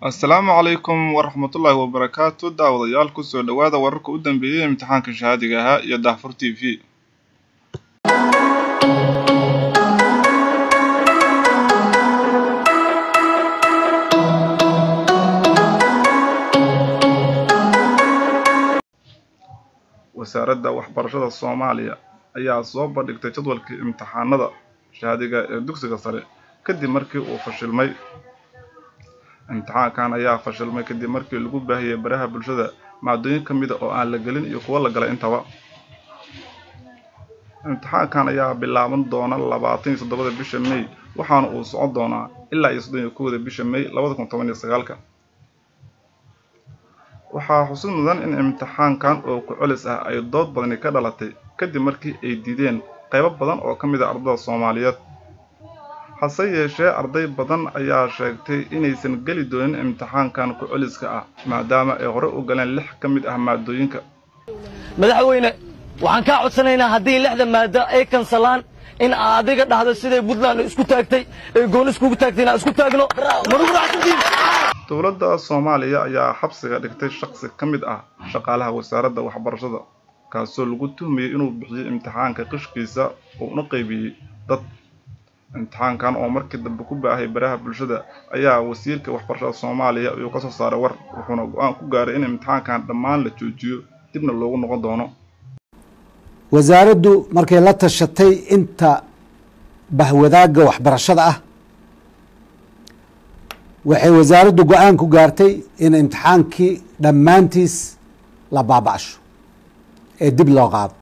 السلام عليكم ورحمة الله وبركاته. داوديال كسو دوادا وررka u dambeeyay imtixaanka shahaadiga ahaa iyo Daahfur TV. wasaaradda waxbarashada Soomaaliya ayaa soo bandhigtay jadwalka imtixaanada shahaadiga ee dugsiga sare kadib markii uu fashilmay. imtixaankan ayaa fashilmay kadib markii lagu baahiyay baraha bulshada maadooyin kamid ah oo aan la galin iyo kuwa la galay intaba. imtixaankan ayaa bilaaban doona 27 bisha May waxaana uu socon doonaa ilaa 31 bisha May 2019. waxaa xusid mudan in imtixaankan oo ku culis ah ay dood badan ka dhalatay kadib markii ay diideen qaybo badan oo kamid ah ardayda Soomaaliyeed. hase yeeshee arday badan ayaa sheegtay inaysan gali doonin imtixaankan ku culiska ah maadaama ay hore u galeen 6 kamid ah maadooyinka. madaxweyne waxaan ka codsanaynaa haddii 6 maado ay kansalaan in adiga dhahdo siday Puntland isku taagtay ee goon isku taagtayna isku taagno. dowladda Soomaaliya ayaa xabsiga dhigtay shakhsi kamid ah shaqaalaha wasaaradda waxbarashada kaasoo lagu tuhmiyay inuu bixiyay imtixaanka qishkiisa oo una qaybiyay dad. imtixaankan oo markii dambe ku baahay baraha bulshada ayaa wasiirka waxbarashada Soomaaliya uu ka soo saaray war wuxuuna go'aan ku gaaray in imtixaankan dhammaan la joojiyo dibna loogu noqon doono. wasaaraddu markay la tashatay inta bahwadaaga waxbarashada ah waxay wasaaraddu go'aan ku gaartay in imtixaankii dhammaantiis la baaba'sho ee dib loo qaado.